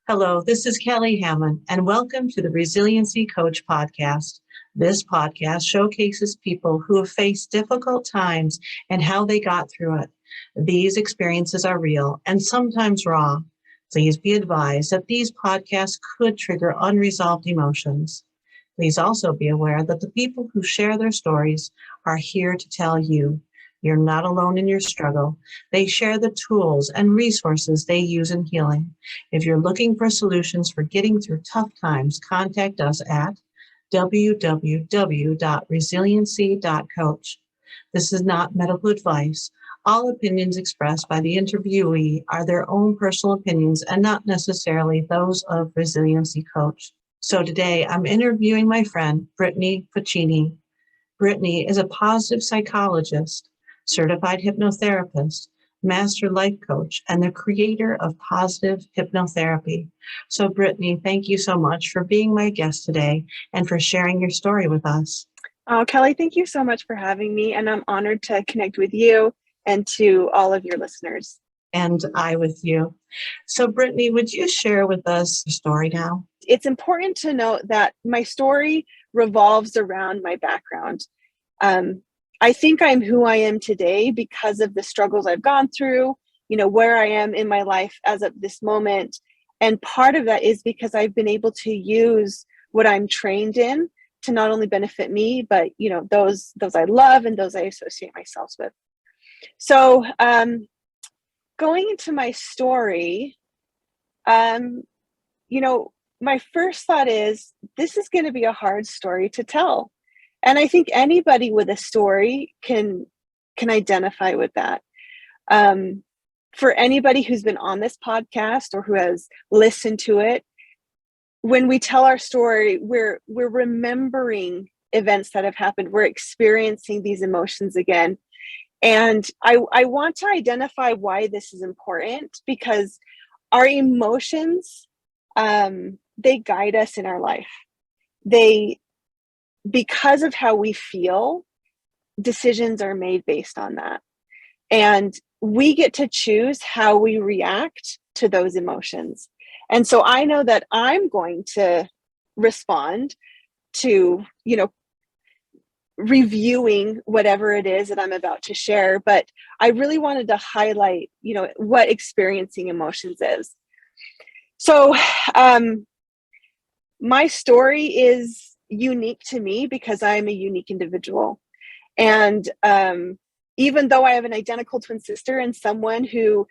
Hello, this is Kelly Hamon, and welcome to the Resiliency Coach podcast. This podcast showcases people who have faced difficult times and how they got through it. These experiences are real and sometimes raw. Please be advised that these podcasts could trigger unresolved emotions. Please also be aware that the people who share their stories are here to tell you you're not alone in your struggle. They share the tools and resources they use in healing. If you're looking for solutions for getting through tough times, contact us at www.resiliency.coach. This is not medical advice. All opinions expressed by the interviewee are their own personal opinions and not necessarily those of Resiliency Coach. So today I'm interviewing my friend, Brittany Pacini. Brittany is a positive psychologist, certified hypnotherapist, master life coach, and the creator of Positive Hypnotherapy. So Brittany, thank you so much for being my guest today and for sharing your story with us. Oh, Kelly, thank you so much for having me. And I'm honored to connect with you and to all of your listeners. And I with you. So Brittany, would you share with us your story now? It's important to note that my story revolves around my background. I think I'm who I am today because of the struggles I've gone through, where I am in my life as of this moment. And part of that is because I've been able to use what I'm trained in to not only benefit me, but, those I love and those I associate myself with. So going into my story, my first thought is this is going to be a hard story to tell. And I think anybody with a story can identify with that. For anybody who's been on this podcast or who has listened to it, when we tell our story, we're remembering events that have happened. We're experiencing these emotions again. And I want to identify why this is important, because our emotions, they guide us in our life. Because of how we feel, decisions are made based on that. And we get to choose how we react to those emotions. And so I know that I'm going to respond to, reviewing whatever it is that I'm about to share. But I really wanted to highlight, what experiencing emotions is. So my story is unique to me because I'm a unique individual. And even though I have an identical twin sister and someone who,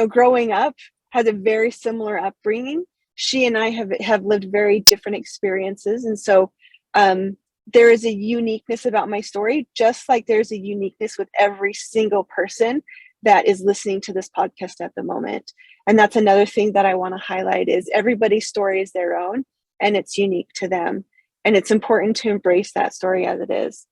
growing up has a very similar upbringing, she and I have lived very different experiences. And so there is a uniqueness about my story, just like there's a uniqueness with every single person that is listening to this podcast at the moment. And that's another thing that I want to highlight is everybody's story is their own and it's unique to them. And it's important to embrace that story as it is.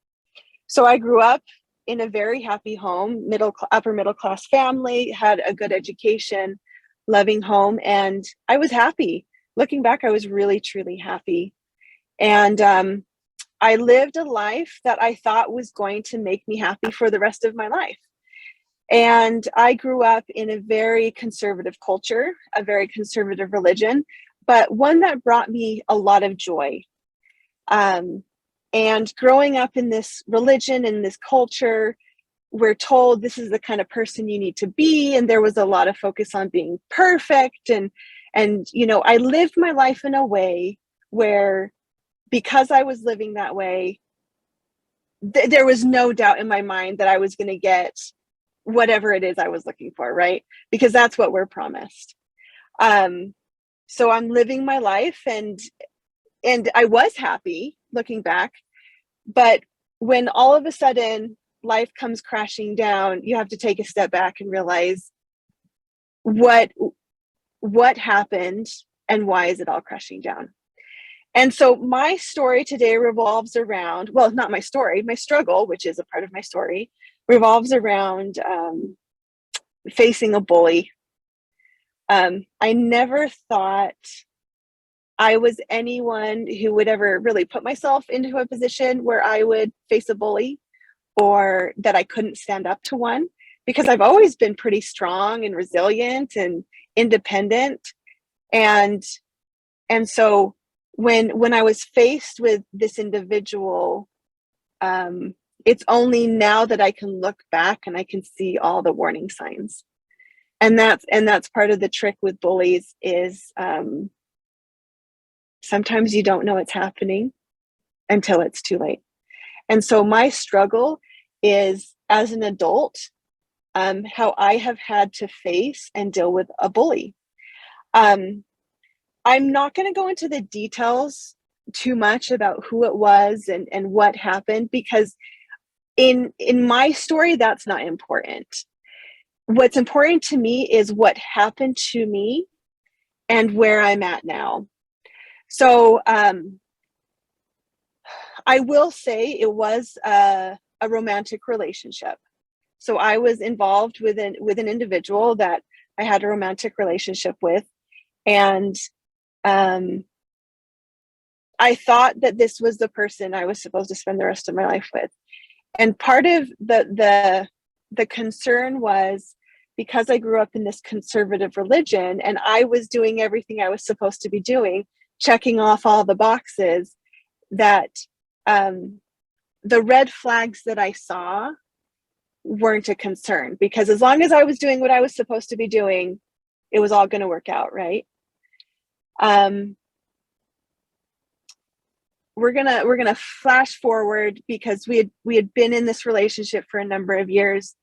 So I grew up in a very happy home, upper middle class family, had a good education, loving home, and I was happy. Looking back, I was really, truly happy. And I lived a life that I thought was going to make me happy for the rest of my life. And I grew up in a very conservative culture, a very conservative religion, but one that brought me a lot of joy. And growing up in this religion, in this culture, we're told this is the kind of person you need to be. And there was a lot of focus on being perfect. And I lived my life in a way where, because I was living that way, there was no doubt in my mind that I was going to get whatever it is I was looking for, right? Because that's what we're promised. So I'm living my life and I was happy looking back, but when all of a sudden life comes crashing down, you have to take a step back and realize what happened and why is it all crashing down. And so my story today revolves around, well, not my story, my struggle, which is a part of my story, revolves around facing a bully. I never thought I was anyone who would ever really put myself into a position where I would face a bully or that I couldn't stand up to one, because I've always been pretty strong and resilient and independent. And so when I was faced with this individual, it's only now that I can look back and I can see all the warning signs. And that's part of the trick with bullies is sometimes you don't know it's happening until it's too late. And so my struggle is, as an adult, how I have had to face and deal with a bully. I'm not going to go into the details too much about who it was and what happened, because in my story, that's not important. What's important to me is what happened to me and where I'm at now. So I will say it was a romantic relationship. So I was involved with an individual that I had a romantic relationship with, and I thought that this was the person I was supposed to spend the rest of my life with. And part of the concern was because I grew up in this conservative religion and I was doing everything I was supposed to be doing, checking off all the boxes, that the red flags that I saw weren't a concern, because as long as I was doing what I was supposed to be doing, it was all going to work out, right? We're gonna flash forward, because we had been in this relationship for a number of years,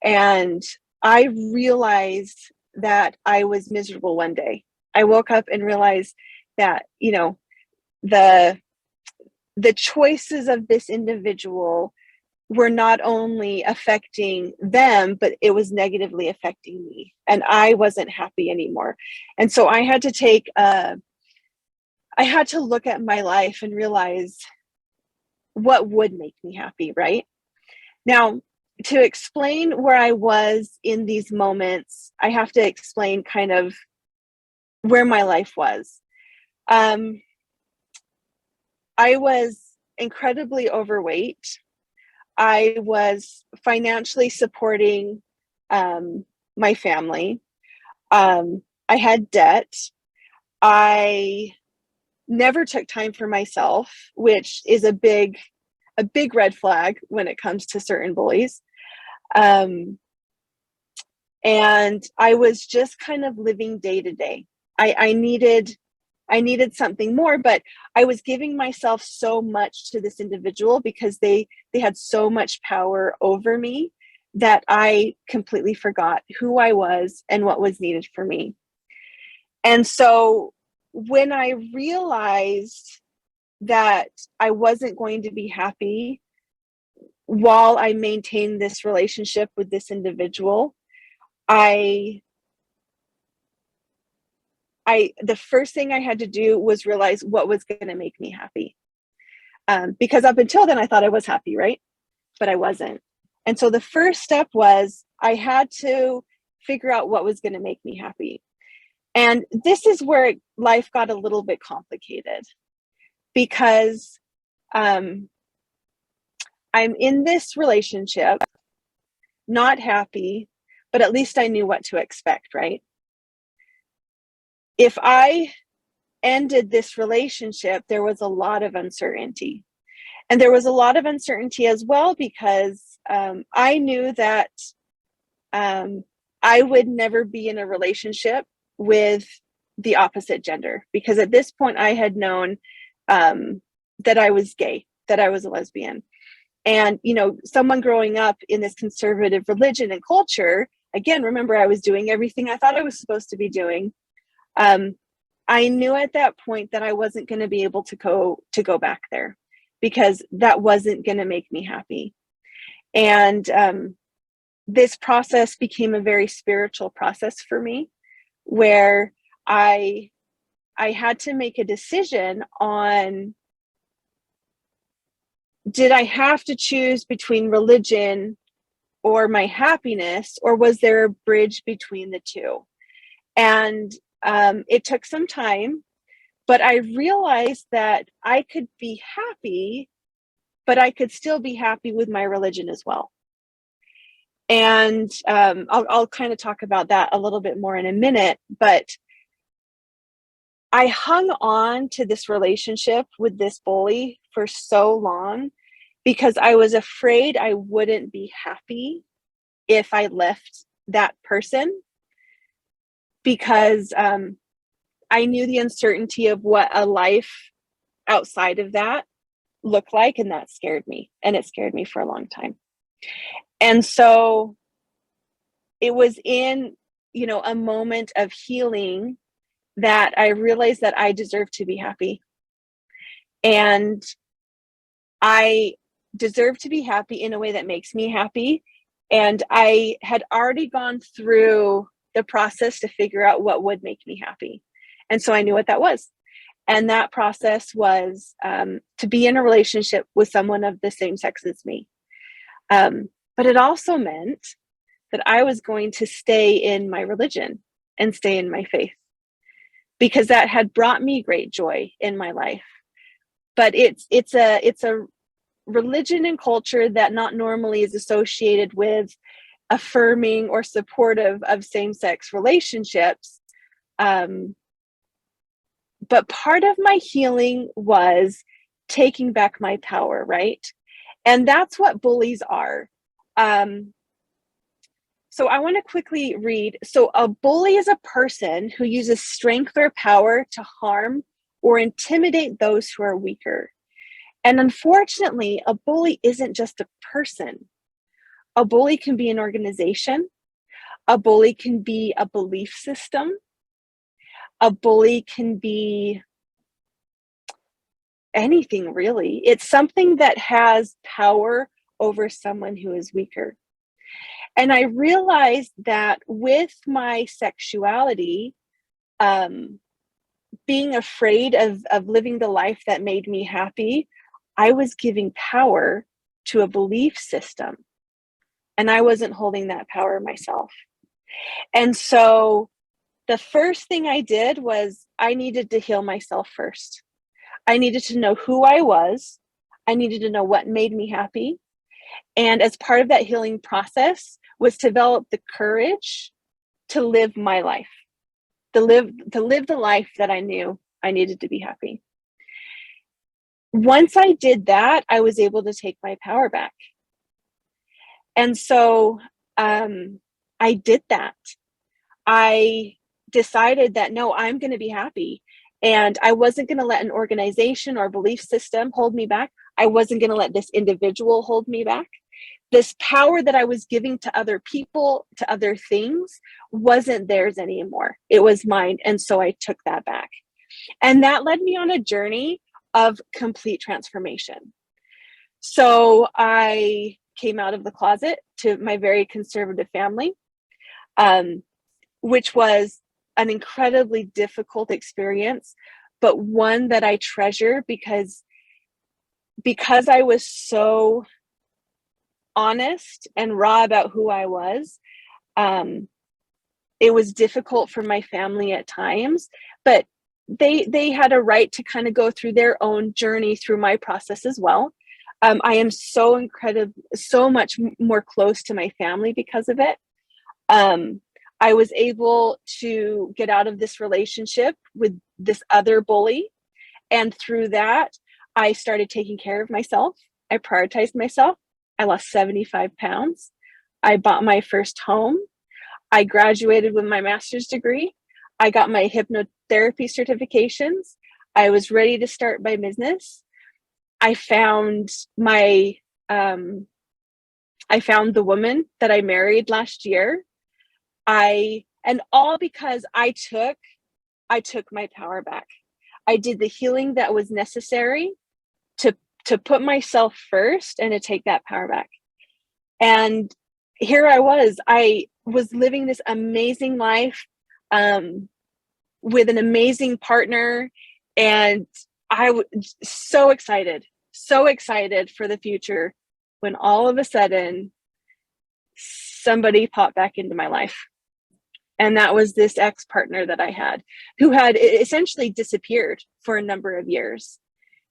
and I realized that I was miserable one day. I woke up and realized that, you know, the choices of this individual were not only affecting them, but it was negatively affecting me, and I wasn't happy anymore. And so I had to look at my life and realize what would make me happy, right? Now, to explain where I was in these moments, I have to explain kind of where my life was. I was incredibly overweight. I was financially supporting my family. I had debt. I never took time for myself, which is a big red flag when it comes to certain bullies. And I was just kind of living day to day. I needed something more, but I was giving myself so much to this individual because they had so much power over me that I completely forgot who I was and what was needed for me. And so when I realized that I wasn't going to be happy while I maintained this relationship with this individual, the first thing I had to do was realize what was going to make me happy. Because up until then, I thought I was happy, right? But I wasn't. And so the first step was I had to figure out what was going to make me happy. And this is where life got a little bit complicated, because I'm in this relationship, not happy, but at least I knew what to expect, right? If I ended this relationship, there was a lot of uncertainty. And there was a lot of uncertainty as well, because I knew that I would never be in a relationship with the opposite gender, because at this point I had known that I was gay, that I was a lesbian. And, you know, someone growing up in this conservative religion and culture, again, remember, I was doing everything I thought I was supposed to be doing. I knew at that point that I wasn't going to be able to go back there, because that wasn't going to make me happy. And this process became a very spiritual process for me, where I had to make a decision on, did I have to choose between religion or my happiness, or was there a bridge between the two? And it took some time, but I realized that I could be happy, but I could still be happy with my religion as well. And I'll kind of talk about that a little bit more in a minute, but I hung on to this relationship with this bully for so long because I was afraid I wouldn't be happy if I left that person, because I knew the uncertainty of what a life outside of that looked like, and that scared me, and it scared me for a long time. And so it was in, a moment of healing that I realized that I deserve to be happy. And I deserve to be happy in a way that makes me happy. And I had already gone through the process to figure out what would make me happy. And so I knew what that was. And that process was to be in a relationship with someone of the same sex as me. But it also meant that I was going to stay in my religion and stay in my faith, because that had brought me great joy in my life. But it's a religion and culture that not normally is associated with affirming or supportive of same-sex relationships. But part of my healing was taking back my power, right? And that's what bullies are. So I want to quickly read. So a bully is a person who uses strength or power to harm or intimidate those who are weaker. And unfortunately, a bully isn't just a person. A bully can be an organization. A bully can be a belief system. A bully can be anything, really. It's something that has power over someone who is weaker. And I realized that with my sexuality, being afraid of living the life that made me happy, I was giving power to a belief system, and I wasn't holding that power myself. And so the first thing I did was I needed to heal myself first. I needed to know who I was. I needed to know what made me happy. And as part of that healing process was to develop the courage to live my life, to live the life that I knew I needed to be happy. Once I did that, I was able to take my power back. And so I did that. I decided that, no, I'm going to be happy. And I wasn't going to let an organization or belief system hold me back. I wasn't going to let this individual hold me back. This power that I was giving to other people, to other things, wasn't theirs anymore. It was mine. And so I took that back. And that led me on a journey of complete transformation. So I came out of the closet to my very conservative family, which was an incredibly difficult experience, but one that I treasure because I was so honest and raw about who I was. It was difficult for my family at times, but they had a right to kind of go through their own journey through my process as well. I am so much more close to my family because of it. I was able to get out of this relationship with this other bully. And through that, I started taking care of myself. I prioritized myself. I lost 75 pounds. I bought my first home. I graduated with my master's degree. I got my hypnotherapy certifications. I was ready to start my business. I found the woman that I married last year. And all because I took my power back. I did the healing that was necessary to put myself first and to take that power back. And here I was living this amazing life with an amazing partner, and I was so excited for the future, when all of a sudden somebody popped back into my life. And that was this ex-partner that I had, who had essentially disappeared for a number of years.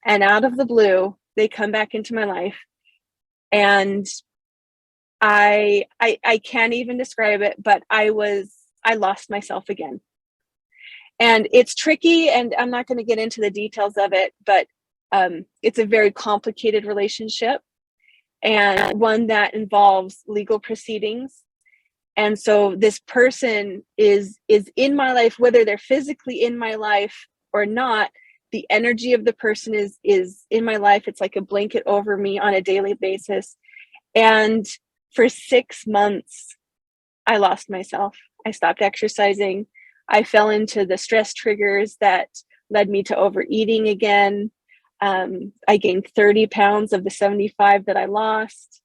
And out of the blue, they come back into my life. And I can't even describe it, but I lost myself again. And it's tricky, and I'm not going to get into the details of it, but it's a very complicated relationship, and one that involves legal proceedings. And so this person is in my life, whether they're physically in my life or not. The energy of the person is in my life. It's like a blanket over me on a daily basis. And for 6 months, I lost myself. I stopped exercising. I fell into the stress triggers that led me to overeating again. I gained 30 pounds of the 75 that I lost.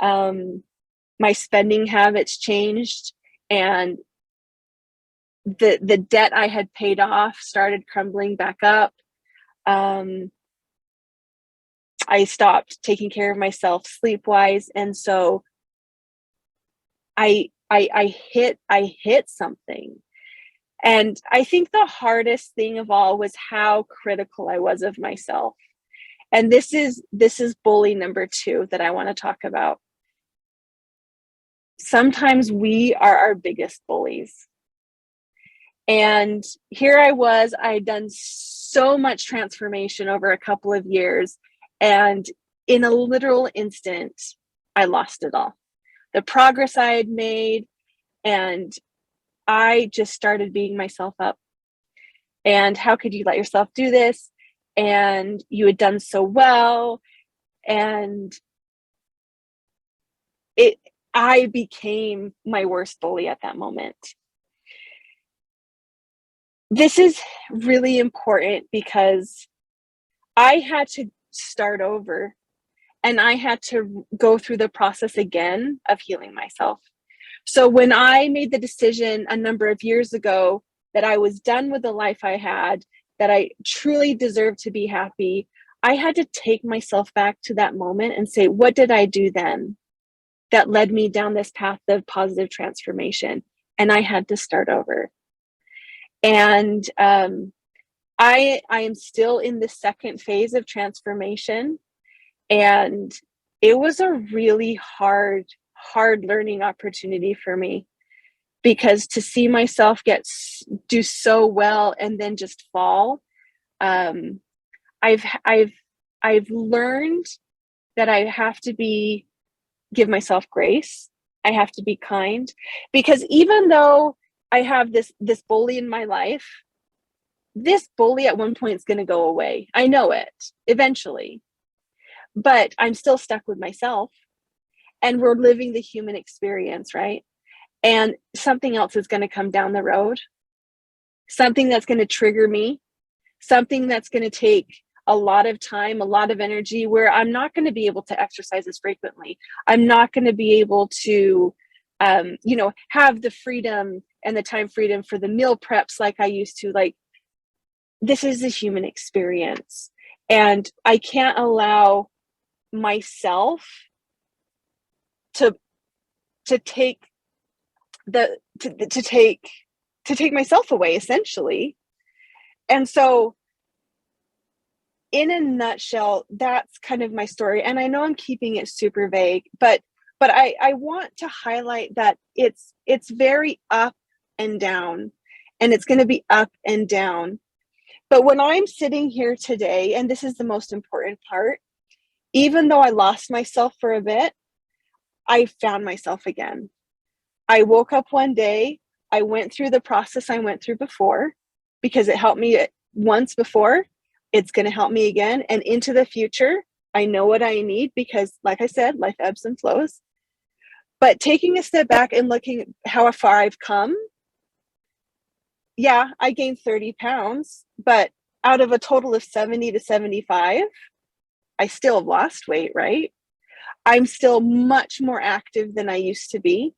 My spending habits changed, and the debt I had paid off started crumbling back up. I stopped taking care of myself sleep-wise, and so I hit something. And I think the hardest thing of all was how critical I was of myself. And this is bully number 2 that I want to talk about. Sometimes we are our biggest bullies. And here I was, I'd done so much transformation over a couple of years, and in a literal instant, I lost it all. The progress I had made, and I just started beating myself up. And how could you let yourself do this? And you had done so well. And I became my worst bully at that moment. This is really important because I had to start over, and I had to go through the process again of healing myself. So when I made the decision a number of years ago that I was done with the life I had, that I truly deserved to be happy, I had to take myself back to that moment and say, what did I do then that led me down this path of positive transformation? And I had to start over. And I am still in the second phase of transformation. And it was a really hard learning opportunity for me, because to see myself do so well and then just fall. I've learned that I have to give myself grace. I have to be kind, because even though I have this bully in my life, this bully at one point is going to go away. I know it eventually, but I'm still stuck with myself, and we're living the human experience, right? And something else is going to come down the road, something that's going to trigger me, something that's going to take a lot of time, a lot of energy, where I'm not going to be able to exercise as frequently. I'm not going to be able to, have the freedom and the time freedom for the meal preps like I used to. Like, this is a human experience, and I can't allow myself to take myself away, essentially. And so, in a nutshell, that's kind of my story. And I know I'm keeping it super vague, but I want to highlight that it's very up and down, and it's going to be up and down. But when I'm sitting here today, and this is the most important part, even though I lost myself for a bit, I found myself again. I woke up one day, I went through the process I went through before, because it helped me once before. It's going to help me again. And into the future, I know what I need, because like I said, life ebbs and flows. But taking a step back and looking at how far I've come, yeah, I gained 30 pounds, but out of a total of 70 to 75, I still have lost weight, right? I'm still much more active than I used to be.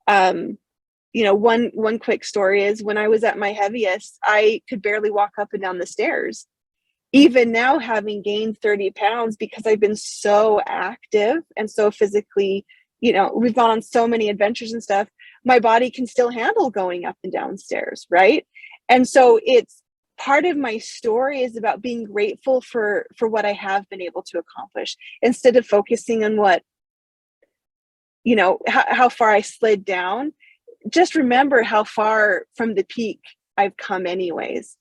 One quick story is, when I was at my heaviest, I could barely walk up and down the stairs. Even now, having gained 30 pounds, because I've been so active and so physically, we've gone on so many adventures and stuff, my body can still handle going up and down stairs, right? And so it's part of my story is about being grateful for what I have been able to accomplish, instead of focusing on what, how far I slid down. Just remember how far from the peak I've come anyways.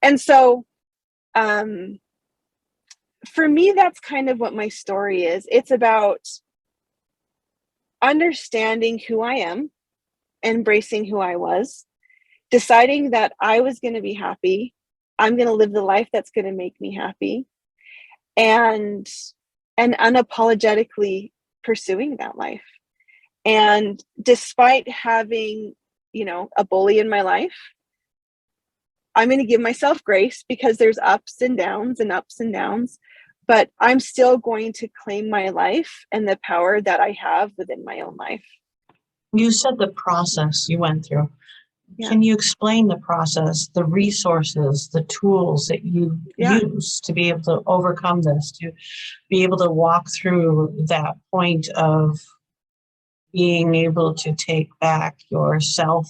And so, for me, that's kind of what my story is. It's about understanding who I am, embracing who I was, deciding that I was going to be happy. I'm going to live the life that's going to make me happy, and unapologetically pursuing that life. And despite having, a bully in my life, I'm going to give myself grace because there's ups and downs, but I'm still going to claim my life and the power that I have within my own life. You said the process you went through. Yeah. Can you explain the process, the resources, the tools that you use to be able to overcome this, to be able to walk through that point of being able to take back yourself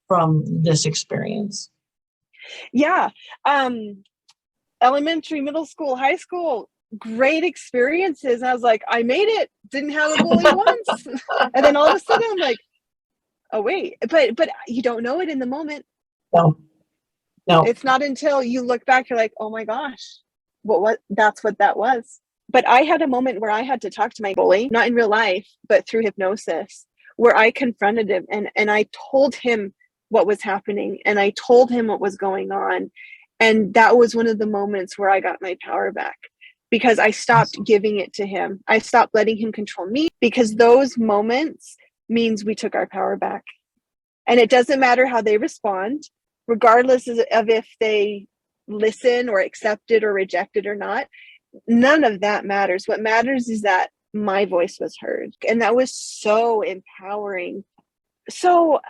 from this experience? Yeah. Elementary, middle school, high school, great experiences. And I was like, I made it. Didn't have a bully once. And then all of a sudden I'm like, oh wait, but you don't know it in the moment. No. It's not until you look back, you're like, oh my gosh, that's what that was. But I had a moment where I had to talk to my bully, not in real life, but through hypnosis, where I confronted him and I told him what was happening and I told him what was going on. And that was one of the moments where I got my power back, because I stopped giving it to him. I stopped letting him control me, because those moments means we took our power back. And it doesn't matter how they respond, regardless of if they listen or accept it or reject it or not. None of that matters. What matters is that my voice was heard. And that was so empowering. So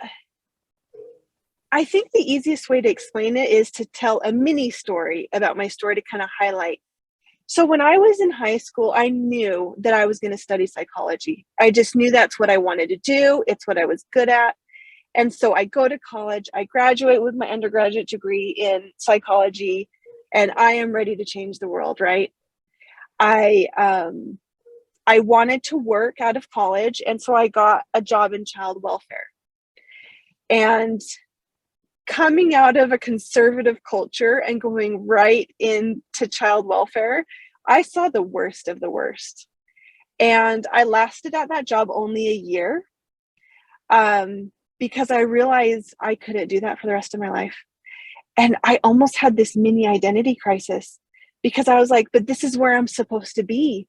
I think the easiest way to explain it is to tell a mini story about my story to kind of highlight. So when I was in high school, I knew that I was going to study psychology. I just knew that's what I wanted to do. It's what I was good at. And so I go to college, I graduate with my undergraduate degree in psychology, and I am ready to change the world, right? I wanted to work out of college, and so I got a job in child welfare. And coming out of a conservative culture and going right into child welfare, I saw the worst of the worst. And I lasted at that job only a year, because I realized I couldn't do that for the rest of my life. And I almost had this mini identity crisis, because I was like, but this is where I'm supposed to be.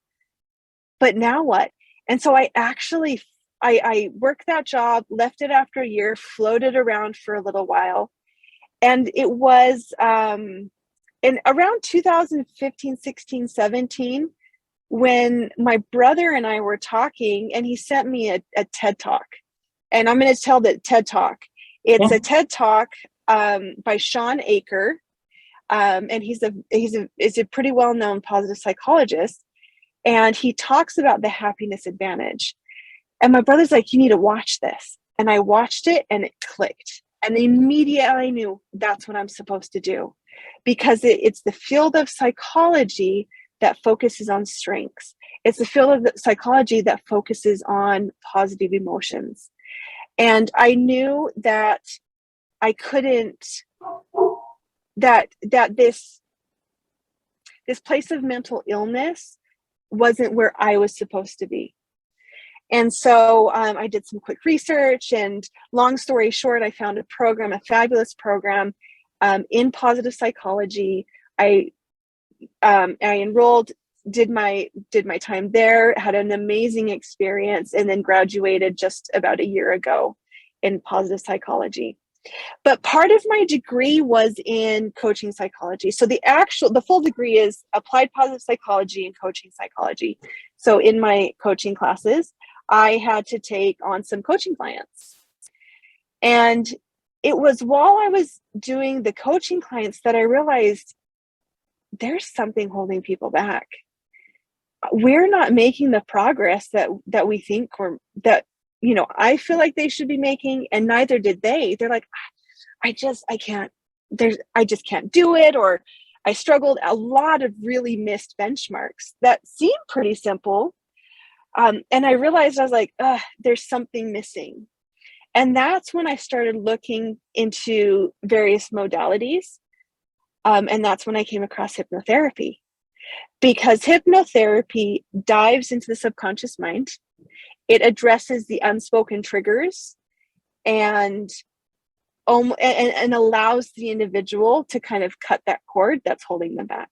But now what? And so I worked that job, left it after a year, floated around for a little while. And it was in around 2015, 16, 17, when my brother and I were talking, and he sent me a TED Talk. And I'm going to tell the TED Talk. It's a TED Talk by Sean Aker. And he's a pretty well-known positive psychologist. And he talks about the happiness advantage. And my brother's like, you need to watch this. And I watched it and it clicked. And immediately I knew that's what I'm supposed to do, because it's the field of psychology that focuses on strengths. It's the field of psychology that focuses on positive emotions. And I knew that I couldn't, that this place of mental illness wasn't where I was supposed to be. And so I did some quick research, and long story short, I found a program, a fabulous program in positive psychology. I enrolled, did my time there, had an amazing experience, and then graduated just about a year ago in positive psychology. But part of my degree was in coaching psychology. So the full degree is applied positive psychology and coaching psychology. So in my coaching classes, I had to take on some coaching clients. And it was while I was doing the coaching clients that I realized there's something holding people back. We're not making the progress that we think I feel like they should be making, and neither did they. They're like, I just can't do it, or I struggled. A lot of really missed benchmarks that seemed pretty simple. And I realized, I was like, there's something missing. And that's when I started looking into various modalities. And that's when I came across hypnotherapy, because hypnotherapy dives into the subconscious mind. It addresses the unspoken triggers and allows the individual to kind of cut that cord that's holding them back.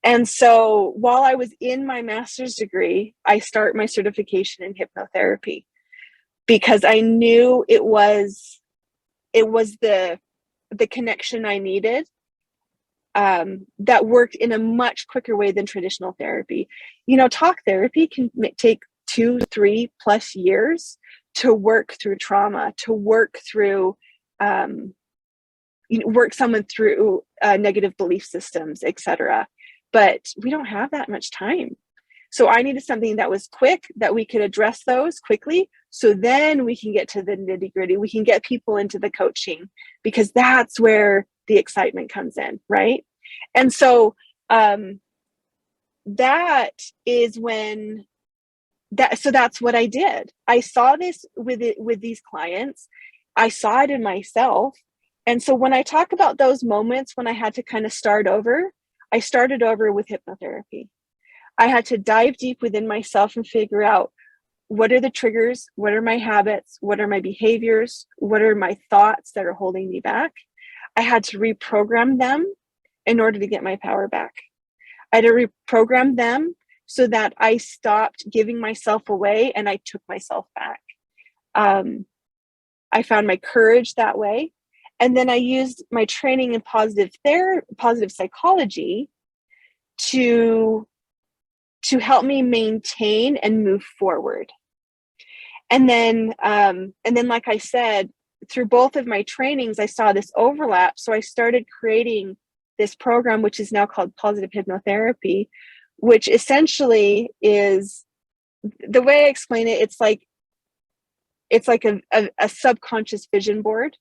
And so while I was in my master's degree, I start my certification in hypnotherapy, because I knew it was the connection I needed, that worked in a much quicker way than traditional therapy. Talk therapy can take 2-3+ years to work through trauma, to work through, work someone through negative belief systems, etc. But we don't have that much time. So I needed something that was quick, that we could address those quickly. So then we can get to the nitty gritty. We can get people into the coaching, because that's where the excitement comes in, right? And so that is when that's what I did. I saw this with these clients. I saw it in myself. And so when I talk about those moments when I had to kind of start over, I started over with hypnotherapy. I had to dive deep within myself and figure out, what are the triggers? What are my habits? What are my behaviors? What are my thoughts that are holding me back? I had to reprogram them in order to get my power back. I had to reprogram them so that I stopped giving myself away and I took myself back. I found my courage that way. And then I used my training in positive psychology to help me maintain and move forward. And then, like I said, through both of my trainings, I saw this overlap. So I started creating this program, which is now called Positive Hypnotherapy, which essentially is, the way I explain it, it's like a subconscious vision board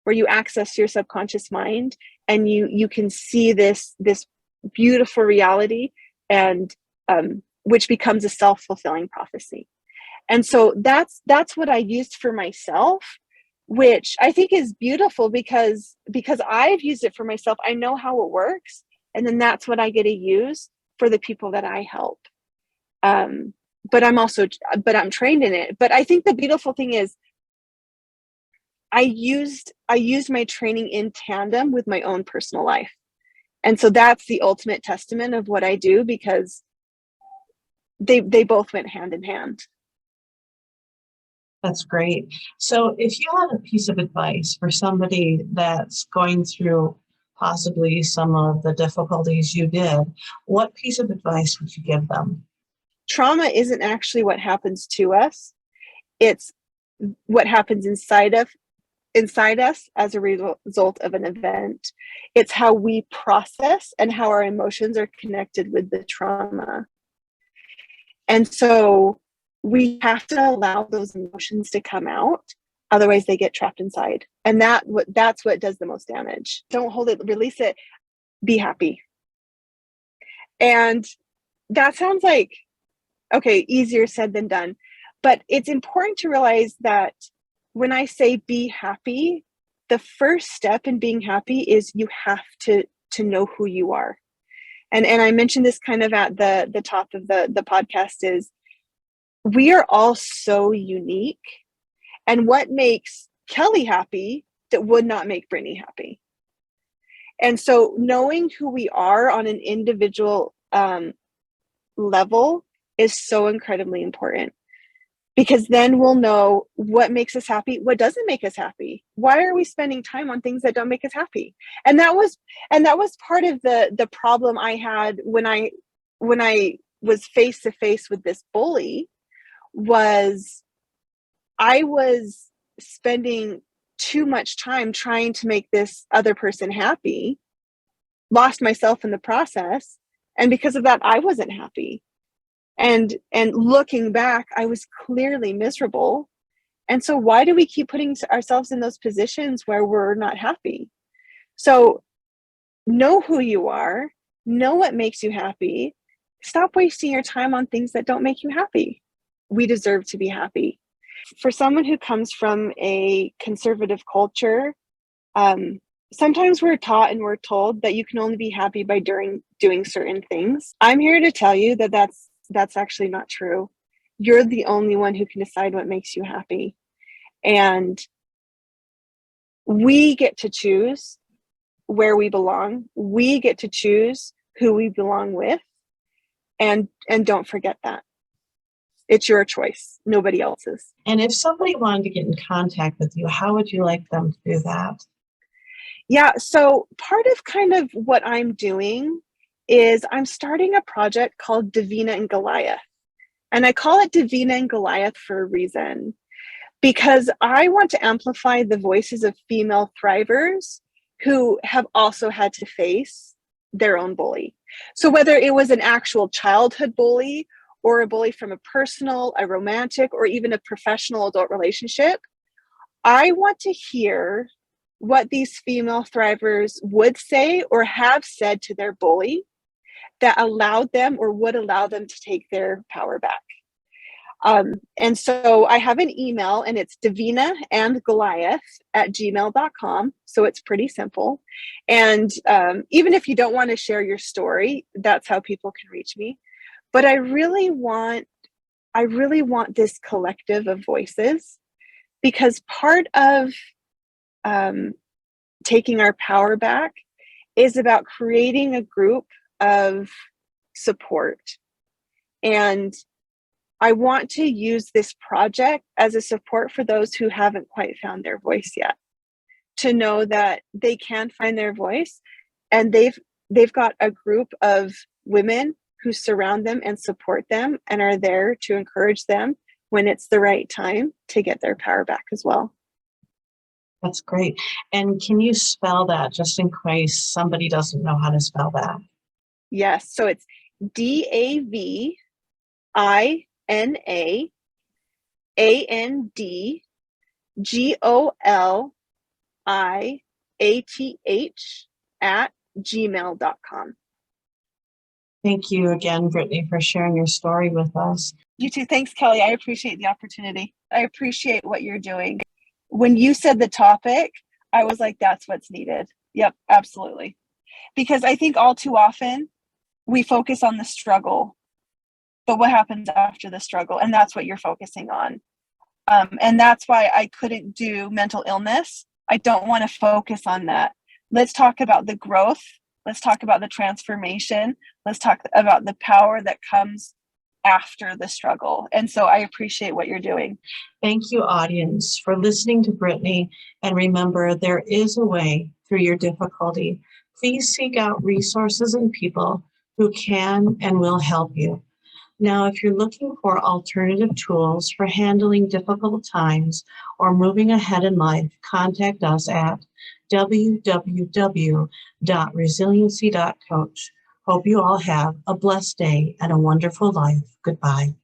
where you access your subconscious mind and you can see this beautiful reality, and which becomes a self-fulfilling prophecy. And so that's what I used for myself, which I think is beautiful because I've used it for myself. I know how it works. And then that's what I get to use for the people that I help. But I'm trained in it. But I think the beautiful thing is I used my training in tandem with my own personal life. And so that's the ultimate testament of what I do, because they both went hand in hand. That's great. So if you had a piece of advice for somebody that's going through possibly some of the difficulties you did, what piece of advice would you give them? Trauma isn't actually what happens to us. It's what happens inside us as a result of an event. It's how we process and how our emotions are connected with the trauma. And so we have to allow those emotions to come out. Otherwise they get trapped inside. And that's what does the most damage. Don't hold it, release it, be happy. And that sounds like, okay, easier said than done. But it's important to realize that when I say be happy, the first step in being happy is you have to know who you are. And I mentioned this kind of at the top of the podcast, is we are all so unique. And what makes Kelly happy that would not make Brittany happy? And so knowing who we are on an individual level is so incredibly important, because then we'll know what makes us happy, what doesn't make us happy. Why are we spending time on things that don't make us happy? And that was part of the problem I had when I was face to face with this bully. Was I was spending too much time trying to make this other person happy, lost myself in the process, and because of that I wasn't happy. And looking back, I was clearly miserable. And so why do we keep putting ourselves in those positions where we're not happy? So know who you are, know what makes you happy, stop wasting your time on things that don't make you happy. We deserve to be happy. For someone who comes from a conservative culture, sometimes we're taught and we're told that you can only be happy by doing certain things. I'm here to tell you that that's actually not true. You're the only one who can decide what makes you happy. And we get to choose where we belong. We get to choose who we belong with. And don't forget that. It's your choice, nobody else's. And if somebody wanted to get in contact with you, how would you like them to do that? Yeah, so part of kind of what I'm doing is I'm starting a project called Davina and Goliath. And I call it Davina and Goliath for a reason, because I want to amplify the voices of female thrivers who have also had to face their own bully. So whether it was an actual childhood bully or a bully from a personal, a romantic, or even a professional adult relationship, I want to hear what these female thrivers would say or have said to their bully that allowed them or would allow them to take their power back. And so I have an email, and it's davinaandgoliath@gmail.com. So it's pretty simple. And even if you don't want to share your story, that's how people can reach me. But I really want this collective of voices, because part of taking our power back is about creating a group of support. And I want to use this project as a support for those who haven't quite found their voice yet, to know that they can find their voice, and they've got a group of women who surround them and support them and are there to encourage them when it's the right time to get their power back as well. That's great. And can you spell that, just in case somebody doesn't know how to spell that? Yes. So it's DAVINANDGOLIATH@gmail.com. Thank you again, Brittany, for sharing your story with us. You too. Thanks, Kelly. I appreciate the opportunity. I appreciate what you're doing. When you said the topic, I was like, that's what's needed. Yep, absolutely. Because I think all too often we focus on the struggle, but what happens after the struggle? And that's what you're focusing on. And that's why I couldn't do mental illness. I don't want to focus on that. Let's talk about the growth. Let's talk about the transformation. Let's talk about the power that comes after the struggle. And so I appreciate what you're doing. Thank you, audience, for listening to Brittany. And remember, there is a way through your difficulty. Please seek out resources and people who can and will help you. Now, if you're looking for alternative tools for handling difficult times or moving ahead in life, contact us at www.resiliency.coach. Hope you all have a blessed day and a wonderful life. Goodbye.